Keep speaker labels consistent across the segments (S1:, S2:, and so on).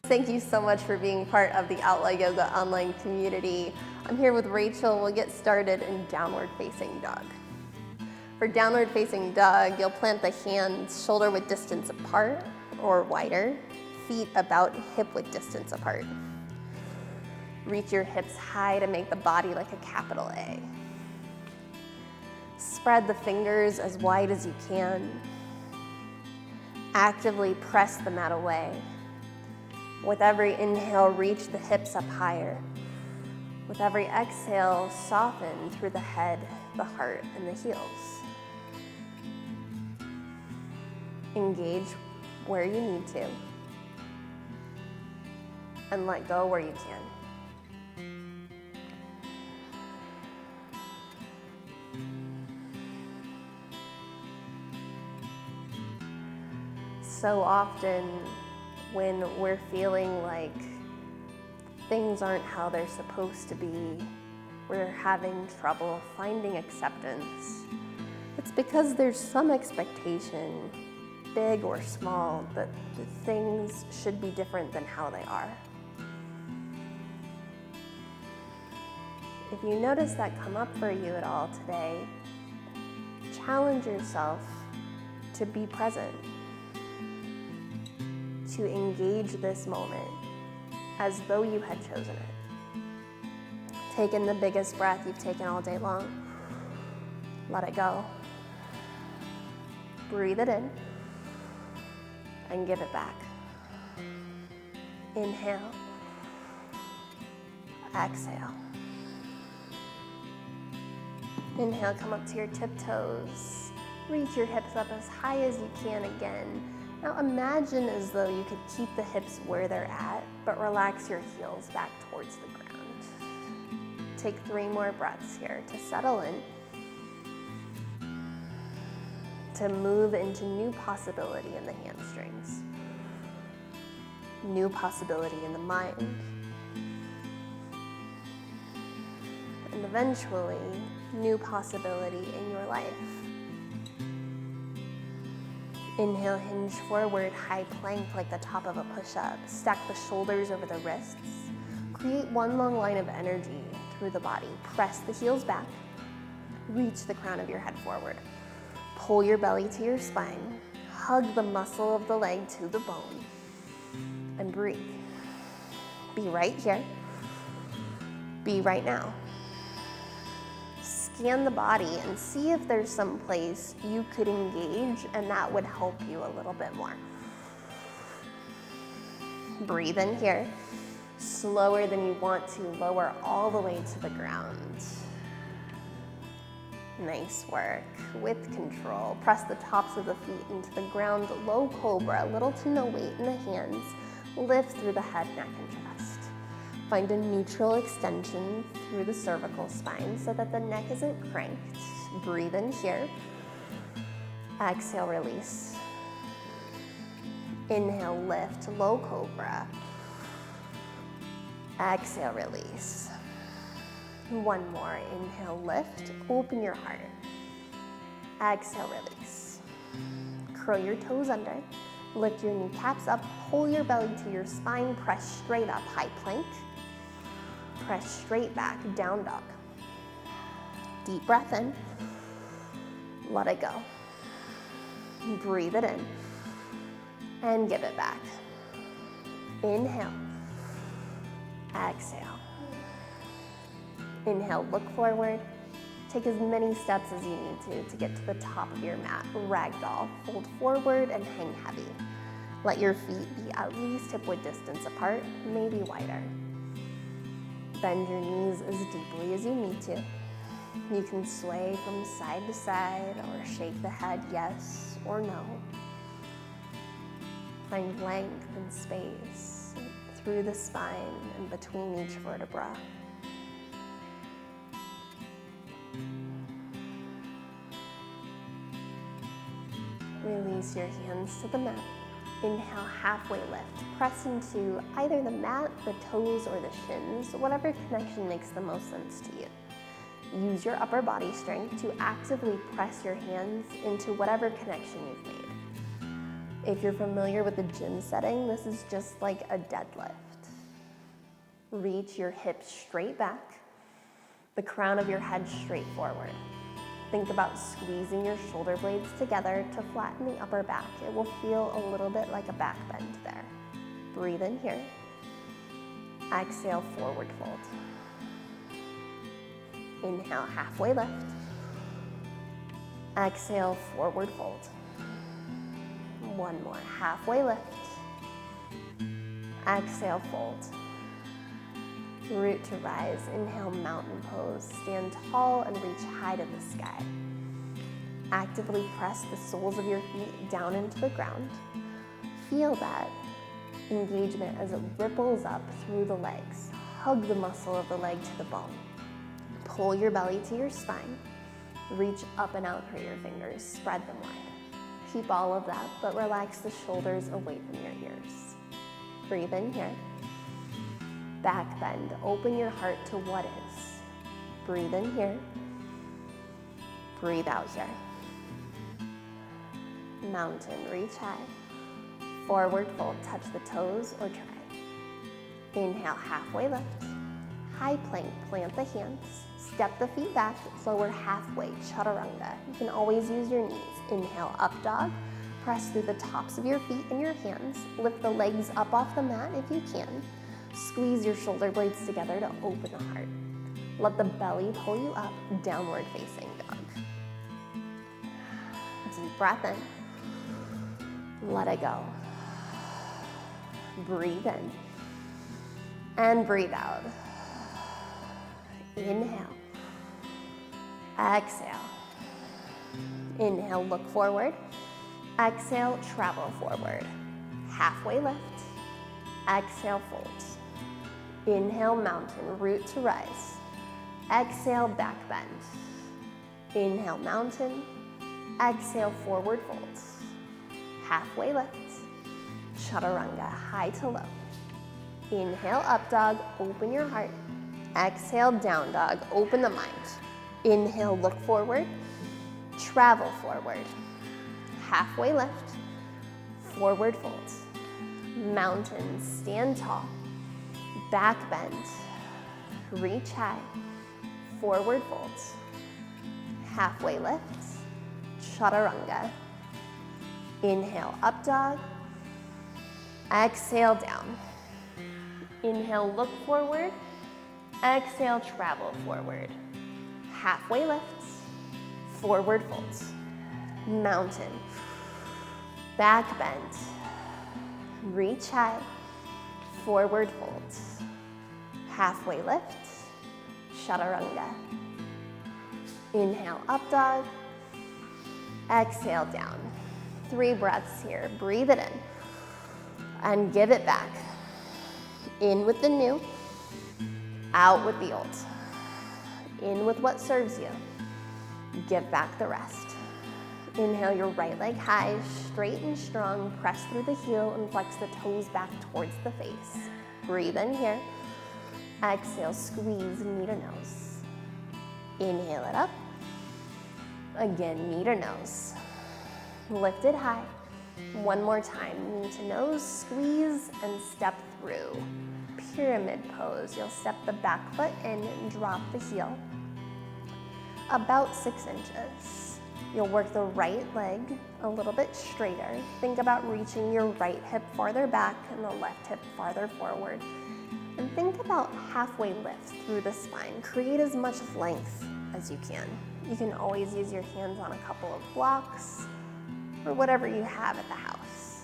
S1: Thank you so much for being part of the Outlaw Yoga online community. I'm here with Rachel. We'll get started in downward facing dog. For downward facing dog, you'll plant the hands shoulder width distance apart or wider, feet about hip width distance apart. Reach your hips high to make the body like a capital A. Spread the fingers as wide as you can. Actively press the mat away. With every inhale, reach the hips up higher. With every exhale, soften through the head, the heart, and the heels. Engage where you need to, and let go where you can. So often, when we're feeling like things aren't how they're supposed to be, we're having trouble finding acceptance. It's because there's some expectation, big or small, that things should be different than how they are. If you notice that come up for you at all today, challenge yourself to be present, to engage this moment as though you had chosen it. Take in the biggest breath you've taken all day long. Let it go. Breathe it in and give it back. Inhale. Exhale. Inhale, come up to your tiptoes. Reach your hips up as high as you can again. Now imagine as though you could keep the hips where they're at, but relax your heels back towards the ground. Take 3 more breaths here to settle in, to move into new possibility in the hamstrings, new possibility in the mind, and eventually, new possibility in your life. Inhale, hinge forward, high plank like the top of a push-up. Stack the shoulders over the wrists. Create one long line of energy through the body. Press the heels back. Reach the crown of your head forward. Pull your belly to your spine. Hug the muscle of the leg to the bone. And breathe. Be right here. Be right now. Scan the body and see if there's some place you could engage and that would help you a little bit more. Breathe in here. Slower than you want to, lower all the way to the ground. Nice work. With control, press the tops of the feet into the ground, low cobra, little to no weight in the hands. Lift through the head, neck, and chest. Find a neutral extension through the cervical spine so that the neck isn't cranked. Breathe in here. Exhale, release. Inhale, lift, low cobra. Exhale, release. One more. Inhale, lift, open your heart. Exhale, release. Curl your toes under. Lift your kneecaps up, pull your belly to your spine, press straight up, high plank. Press straight back, down dog. Deep breath in. Let it go. Breathe it in. And give it back. Inhale. Exhale. Inhale, look forward. Take as many steps as you need to get to the top of your mat. Ragdoll, fold forward and hang heavy. Let your feet be at least hip width distance apart, maybe wider. Bend your knees as deeply as you need to. You can sway from side to side or shake the head yes or no. Find length and space through the spine and between each vertebra. Release your hands to the mat. Inhale, halfway lift. Press into either the mat, the toes, or the shins, whatever connection makes the most sense to you. Use your upper body strength to actively press your hands into whatever connection you've made. If you're familiar with the gym setting, this is just like a deadlift. Reach your hips straight back, the crown of your head straight forward. Think about squeezing your shoulder blades together to flatten the upper back. It will feel a little bit like a back bend there. Breathe in here. Exhale, forward fold. Inhale, halfway lift. Exhale, forward fold. One more, halfway lift. Exhale, fold. Root to rise. Inhale, mountain pose. Stand tall and reach high to the sky. Actively press the soles of your feet down into the ground. Feel that engagement as it ripples up through the legs. Hug the muscle of the leg to the bone. Pull your belly to your spine. Reach up and out through your fingers. Spread them wide. Keep all of that, but relax the shoulders away from your ears. Breathe in here. Back bend. Open your heart to what is. Breathe in here. Breathe out here. Mountain, reach high. Forward fold, touch the toes or try. Inhale, halfway lift. High plank, plant the hands. Step the feet back, lower halfway, chaturanga. You can always use your knees. Inhale, up dog. Press through the tops of your feet and your hands. Lift the legs up off the mat if you can. Squeeze your shoulder blades together to open the heart. Let the belly pull you up, downward facing dog. Deep breath in. Let it go. Breathe in. And breathe out. Inhale. Exhale. Inhale, look forward. Exhale, travel forward. Halfway lift. Exhale, fold. Inhale, mountain, root to rise. Exhale, back bend. Inhale, mountain. Exhale, forward fold. Halfway lift. Chaturanga, high to low. Inhale, up dog, open your heart. Exhale, down dog, open the mind. Inhale, look forward. Travel forward. Halfway lift. Forward fold. Mountain, stand tall. Back bend. Reach high. Forward fold. Halfway lift. Chaturanga. Inhale, up dog. Exhale, down. Inhale, look forward. Exhale, travel forward. Halfway lifts. Forward folds. Mountain. Back bend. Reach high. Forward folds. Halfway lifts. Chaturanga. Inhale, up dog. Exhale, down. 3 breaths here. Breathe it in. And give it back. In with the new. Out with the old. In with what serves you. Give back the rest. Inhale your right leg high, straight and strong. Press through the heel and flex the toes back towards the face. Breathe in here. Exhale, squeeze knee to nose. Inhale it up. Again, knee to nose. Lift it high. One more time, knee to nose, squeeze and step through. Pyramid pose. You'll step the back foot in and drop the heel about 6 inches. You'll work the right leg a little bit straighter. Think about reaching your right hip farther back and the left hip farther forward. And think about halfway lifts through the spine. Create as much length as you can. You can always use your hands on a couple of blocks or whatever you have at the house.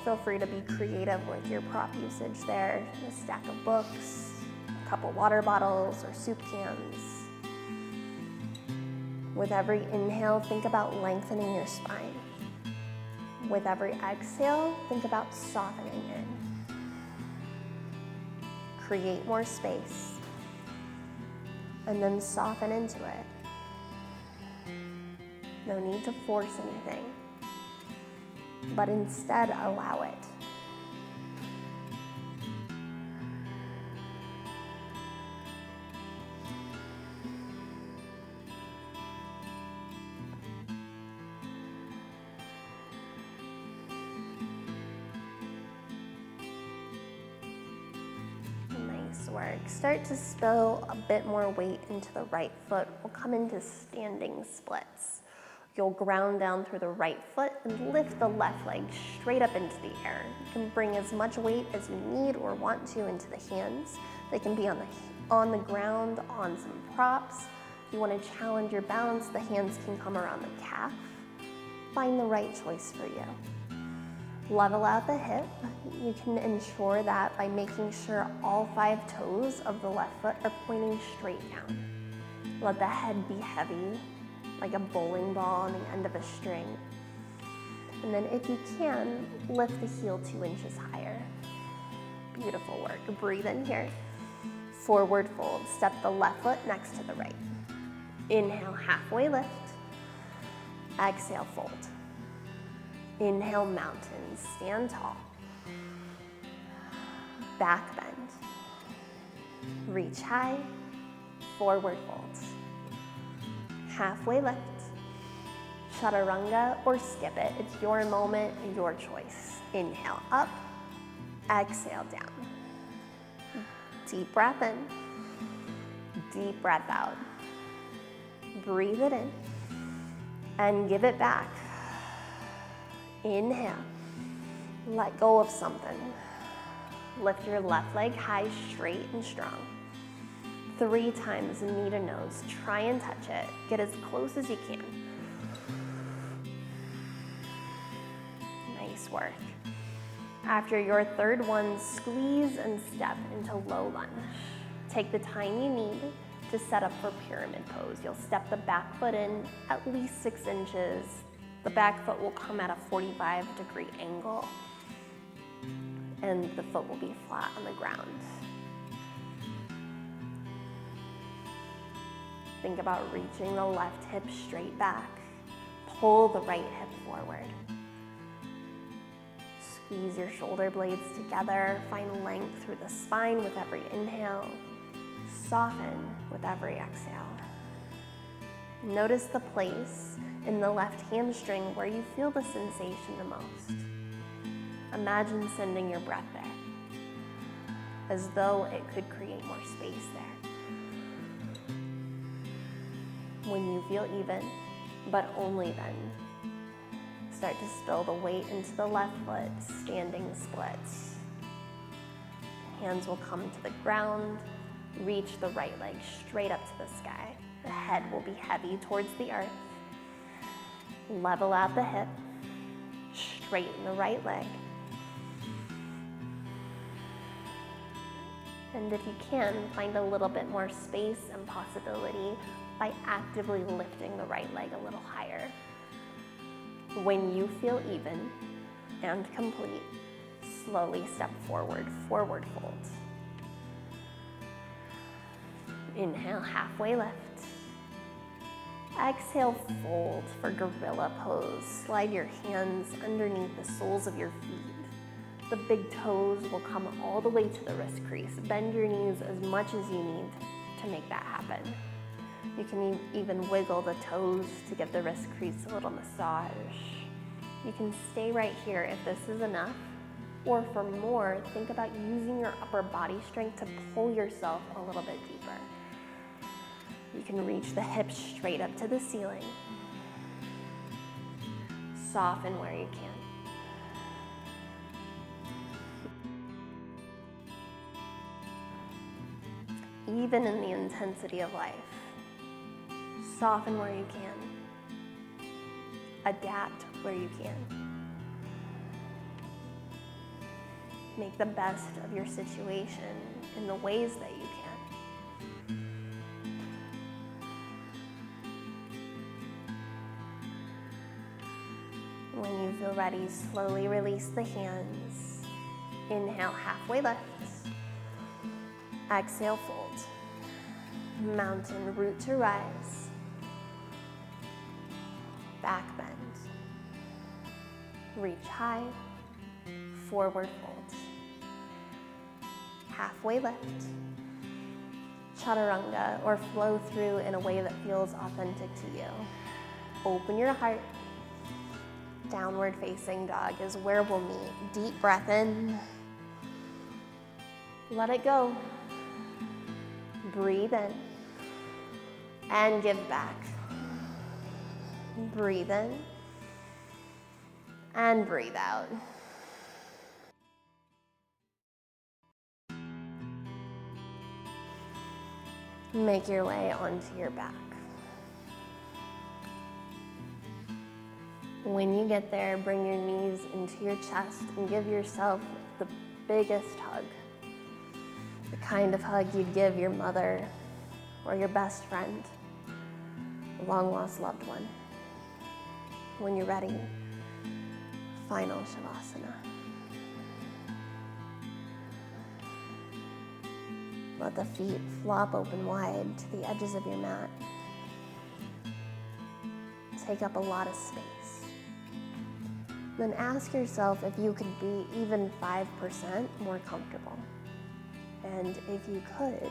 S1: Feel free to be creative with your prop usage there. A stack of books, a couple water bottles or soup cans. With every inhale, think about lengthening your spine. With every exhale, think about softening in. Create more space, and then soften into it. No need to force anything, but instead allow it. work. Start to spill a bit more weight into the right foot. We'll come into standing splits. You'll ground down through the right foot and lift the left leg straight up into the air. You can bring as much weight as you need or want to into the hands. They can be on the ground, on some props. If you want to challenge your balance, the hands can come around the calf. Find the right choice for you. Level out the hip. You can ensure that by making sure all 5 toes of the left foot are pointing straight down. Let the head be heavy, like a bowling ball on the end of a string. And then if you can, lift the heel 2 inches higher. Beautiful work. Breathe in here. Forward fold. Step the left foot next to the right. Inhale, halfway lift. Exhale, fold. Inhale, mountain, stand tall. Back bend. Reach high, forward fold. Halfway lift. Chaturanga or skip it. It's your moment, your choice. Inhale up, exhale down. Deep breath in, deep breath out. Breathe it in and give it back. Inhale, let go of something. Lift your left leg high, straight and strong. 3 times, knee to nose. Try and touch it. Get as close as you can. Nice work. After your third one, squeeze and step into low lunge. Take the time you need to set up for pyramid pose. You'll step the back foot in at least 6 inches. The back foot will come at a 45-degree angle, and the foot will be flat on the ground. Think about reaching the left hip straight back. Pull the right hip forward. Squeeze your shoulder blades together. Find length through the spine with every inhale. Soften with every exhale. Notice the place in the left hamstring where you feel the sensation the most. Imagine sending your breath there, as though it could create more space there. When you feel even, but only then, start to spill the weight into the left foot, standing splits. Hands will come to the ground. Reach the right leg straight up to the sky. The head will be heavy towards the earth. Level out the hip. Straighten the right leg. And if you can, find a little bit more space and possibility by actively lifting the right leg a little higher. When you feel even and complete, slowly step forward, forward fold. Inhale, halfway lift. Exhale, fold for gorilla pose. Slide your hands underneath the soles of your feet. The big toes will come all the way to the wrist crease. Bend your knees as much as you need to make that happen. You can even wiggle the toes to give the wrist crease a little massage. You can stay right here if this is enough, or for more, think about using your upper body strength to pull yourself a little bit deeper. You can reach the hips straight up to the ceiling. Soften where you can. Even in the intensity of life, soften where you can. Adapt where you can. Make the best of your situation in the ways that you can. When you feel ready, slowly release the hands. Inhale, halfway lift. Exhale, fold. Mountain, root to rise. Back bend. Reach high. Forward fold. Halfway lift. Chaturanga, or flow through in a way that feels authentic to you. Open your heart. Downward facing dog is where we'll meet. Deep breath in. Let it go. Breathe in and give back. Breathe in and breathe out. Make your way onto your back. When you get there, bring your knees into your chest and give yourself the biggest hug. The kind of hug you'd give your mother or your best friend, a long-lost loved one. When you're ready, final Shavasana. Let the feet flop open wide to the edges of your mat. Take up a lot of space. Then ask yourself if you could be even 5% more comfortable. And if you could,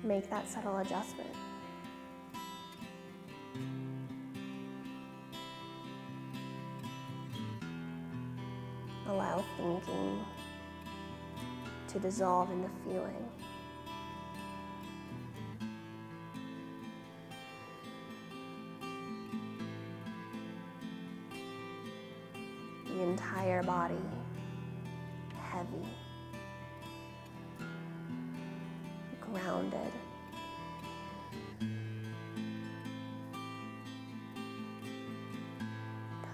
S1: make that subtle adjustment. Allow thinking to dissolve into feeling. The entire body heavy, grounded,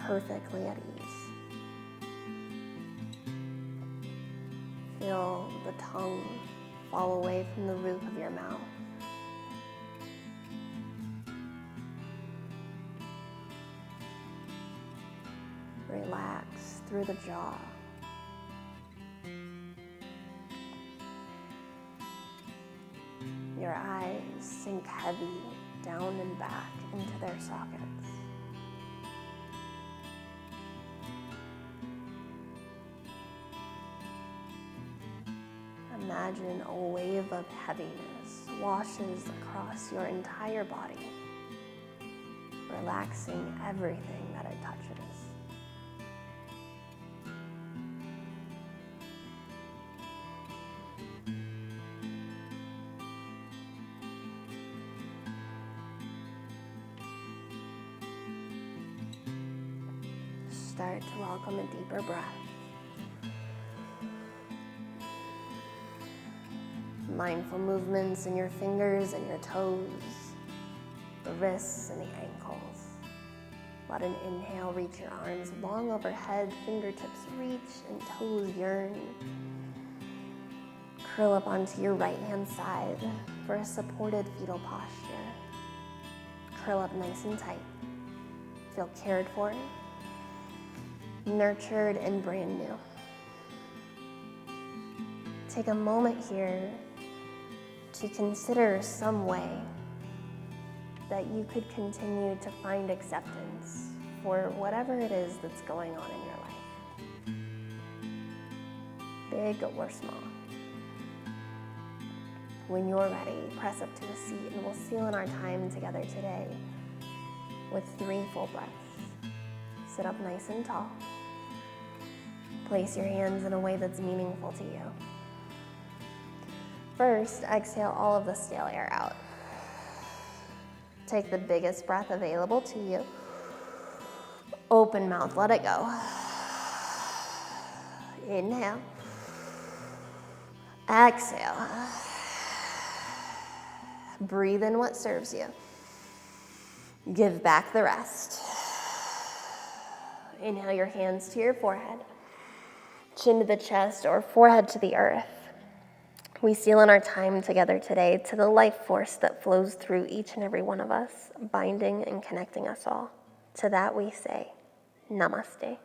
S1: perfectly at ease. Feel the tongue fall away from the roof of your mouth. Relax through the jaw. Your eyes sink heavy down and back into their sockets. Imagine a wave of heaviness washes across your entire body, relaxing everything that it touches. Start to welcome a deeper breath. Mindful movements in your fingers and your toes, the wrists and the ankles. Let an inhale reach your arms long overhead, fingertips reach and toes yearn. Curl up onto your right hand side for a supported fetal posture. Curl up nice and tight. Feel cared for, nurtured, and brand new. Take a moment here to consider some way that you could continue to find acceptance for whatever it is that's going on in your life, big or small. When you're ready, press up to a seat and we'll seal in our time together today with 3 full breaths. Sit up nice and tall. Place your hands in a way that's meaningful to you. First, exhale all of the stale air out. Take the biggest breath available to you. Open mouth, let it go. Inhale. Exhale. Breathe in what serves you. Give back the rest. Inhale your hands to your forehead. Chin to the chest or forehead to the earth. We seal in our time together today to the life force that flows through each and every one of us, binding and connecting us all. To that we say, Namaste.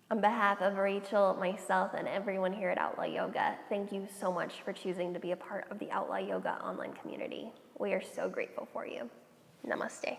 S1: On behalf of Rachel, myself, and everyone here at Outlaw Yoga, thank you so much for choosing to be a part of the Outlaw Yoga online community. We are so grateful for you. Namaste.